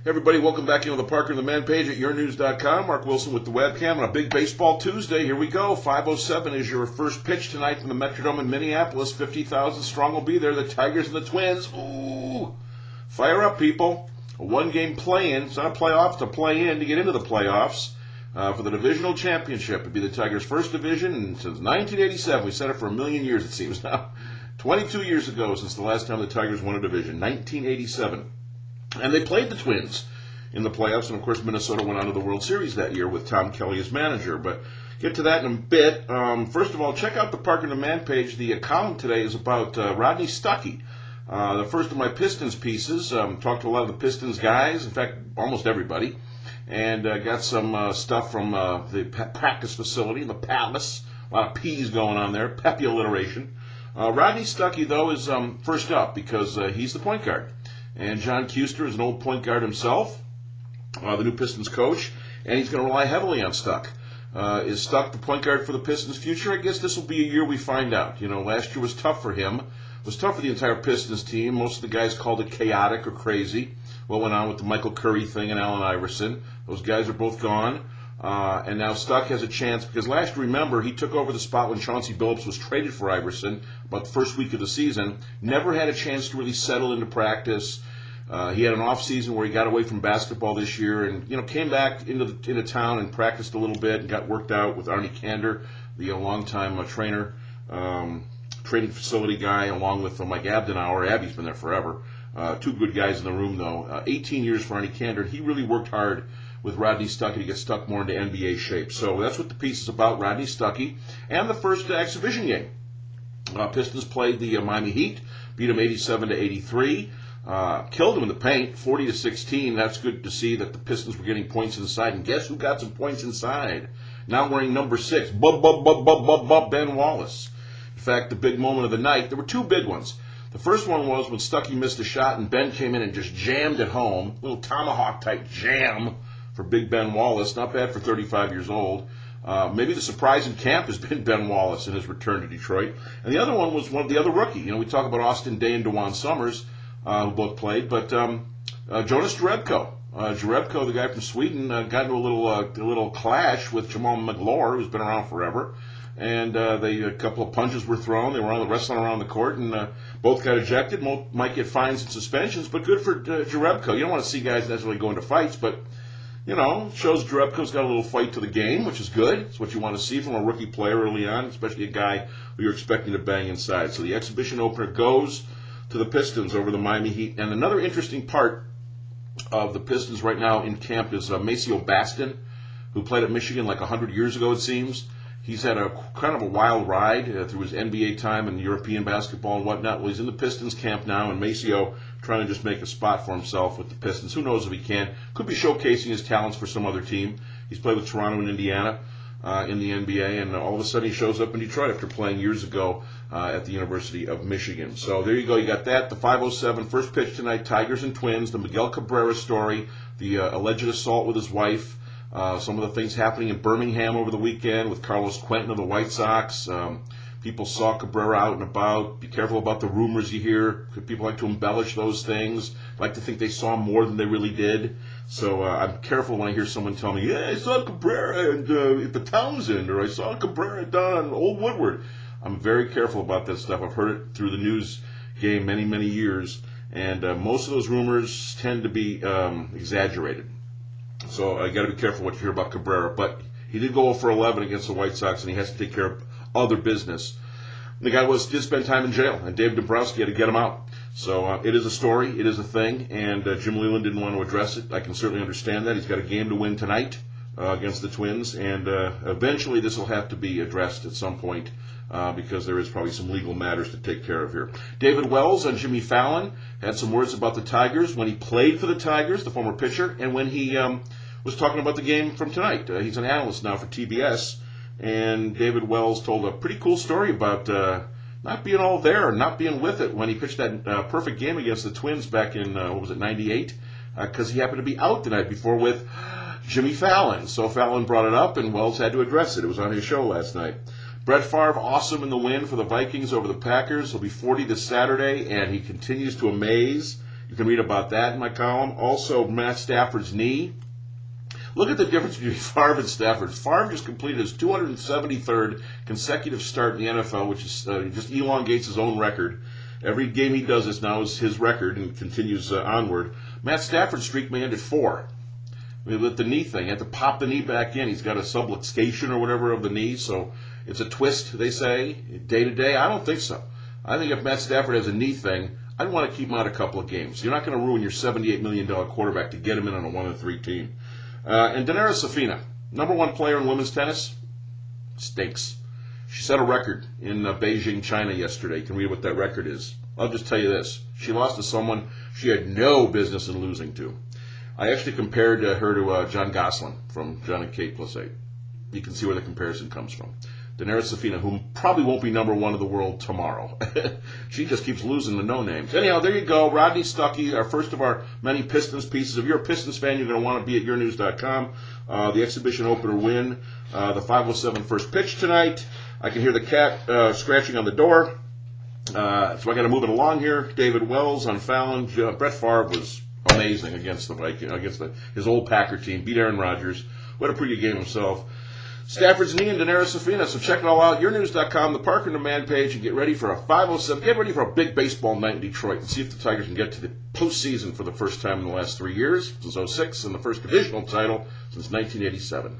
Hey everybody, welcome back into the Parker and the Man page at yournews.com. Mark Wilson with the webcam on a big baseball Tuesday. Here we go. 5:07 is your first pitch tonight from the Metrodome in Minneapolis. 50,000 strong will be there. The Tigers and the Twins. Ooh, fire up, people. A one-game play-in. It's not a playoff, it's a play-in to get into the playoffs for the divisional championship. It'd be the Tigers' first division since 1987. We said it for a million years, it seems now. 22 years ago since the last time the Tigers won a division, 1987. And they played the Twins in the playoffs, and of course Minnesota went on to the World Series that year with Tom Kelly as manager. But get to that in a bit. First of all, check out the Parker and the Man page. The column today is about Rodney Stuckey. The first of my Pistons pieces. Talked to a lot of the Pistons guys, in fact, almost everybody, and got some stuff from the practice facility, the Palace. A lot of P's going on there, peppy alliteration. Rodney Stuckey, though, is first up because he's the point guard. And John Kuester is an old point guard himself, the new Pistons coach, and he's going to rely heavily on Stuck. Is Stuck the point guard for the Pistons' future? I guess this will be a year we find out. You know, last year was tough for him. It was tough for the entire Pistons team. Most of the guys called it chaotic or crazy. What went on with the Michael Curry thing and Allen Iverson. Those guys are both gone. And now Stuck has a chance, because last, remember, he took over the spot when Chauncey Billups was traded for Iverson about the first week of the season. Never had a chance to really settle into practice. He had an off season where he got away from basketball this year, and came back into town and practiced a little bit and got worked out with Arnie Kander, the longtime trainer, training facility guy, along with Mike Abdenauer. Abby's been there forever. Two good guys in the room, though. 18 years for Arnie Kander. He really worked hard with Rodney Stuckey to get Stuck more into NBA shape. So that's what the piece is about, Rodney Stuckey. And the first exhibition game. Pistons played the Miami Heat, beat them 87-83. Killed them in the paint, 40-16. That's good to see that the Pistons were getting points inside. And guess who got some points inside? Now wearing number 6, Ben Wallace. In fact, the big moment of the night, there were two big ones. The first one was when Stuckey missed a shot and Ben came in and just jammed it home. Little tomahawk-type jam for Big Ben Wallace. Not bad for 35 years old. Maybe the surprise in camp has been Ben Wallace in his return to Detroit. And the other one was one of the other rookie. We talk about Austin Day and DeJuan Summers, who both played, but Jonas Jerebko. Jerebko, the guy from Sweden, got into a little clash with Jamal McLaurin, who's been around forever. And a couple of punches were thrown. They were wrestling around the court, and both got ejected. Might get fines and suspensions, but good for Jerebko. You don't want to see guys necessarily go into fights, but shows Jerebko's got a little fight to the game, which is good. It's what you want to see from a rookie player early on, especially a guy who you're expecting to bang inside. So the exhibition opener goes to the Pistons over the Miami Heat. And another interesting part of the Pistons right now in camp is Maceo Baston, who played at Michigan like 100 years ago, it seems. He's had a kind of a wild ride through his NBA time and European basketball and whatnot. Well, he's in the Pistons camp now, and Maceo trying to just make a spot for himself with the Pistons. Who knows if he can. Could be showcasing his talents for some other team. He's played with Toronto and Indiana in the NBA, and all of a sudden he shows up in Detroit after playing years ago at the University of Michigan. So there you go. You got that. The 5:07 first pitch tonight, Tigers and Twins, the Miguel Cabrera story, the alleged assault with his wife, some of the things happening in Birmingham over the weekend with Carlos Quentin of the White Sox. People saw Cabrera out and about. Be careful about the rumors you hear. People like to embellish those things, like to think they saw more than they really did. So I'm careful when I hear someone tell me, yeah, I saw Cabrera at the Townsend, or I saw Cabrera down on Old Woodward. I'm very careful about that stuff. I've heard it through the news game many, many years, and most of those rumors tend to be exaggerated. So I got to be careful what you hear about Cabrera. But he did go 0-for-11 against the White Sox, and he has to take care of other business. The guy did spend time in jail, and Dave Dombrowski had to get him out. So it is a story, it is a thing, and Jim Leyland didn't want to address it. I can certainly understand that. He's got a game to win tonight against the Twins, and eventually this will have to be addressed at some point because there is probably some legal matters to take care of here. David Wells on Jimmy Fallon had some words about the Tigers when he played for the Tigers, the former pitcher, and when he was talking about the game from tonight. He's an analyst now for TBS, and David Wells told a pretty cool story about not being all there, not being with it when he pitched that perfect game against the Twins back in, 98? Because he happened to be out the night before with Jimmy Fallon. So Fallon brought it up, and Wells had to address it. It was on his show last night. Brett Favre, awesome in the win for the Vikings over the Packers. He'll be 40 this Saturday, and he continues to amaze. You can read about that in my column. Also, Matt Stafford's knee. Look at the difference between Favre and Stafford. Favre just completed his 273rd consecutive start in the NFL, which is just elongates his own record. Every game he does this now is his record and continues onward. Matt Stafford's streak may end at 4. With the knee thing, he had to pop the knee back in. He's got a subluxation or whatever of the knee, so it's a twist, they say, day to day. I don't think so. I think if Matt Stafford has a knee thing, I'd want to keep him out a couple of games. You're not going to ruin your $78 million quarterback to get him in on a 1-3 team. And Dinara Safina, number 1 player in women's tennis, stinks. She set a record in Beijing, China yesterday. You can read what that record is. I'll just tell you this. She lost to someone she had no business in losing to. I actually compared her to John Gosselin from John and Kate Plus 8. You can see where the comparison comes from. Dinara Safina, who probably won't be number 1 in the world tomorrow. She just keeps losing the no-names. Anyhow, there you go. Rodney, Stuckey, our first of our many Pistons pieces. If you're a Pistons fan, you're going to want to be at yournews.com. The exhibition opener win. The 5:07 first pitch tonight. I can hear the cat scratching on the door. So I got to move it along here. David Wells on Fallon. Brett Favre was amazing against the Vikings, against his old Packer team. Beat Aaron Rodgers. What a pretty game himself. Stafford's knee and Dinara Safina. So check it all out. Yournews.com, the Parker and the Man page, and get ready for a 5:07. Get ready for a big baseball night in Detroit and see if the Tigers can get to the postseason for the first time in the last 3 years, since '06, and the first divisional title since 1987.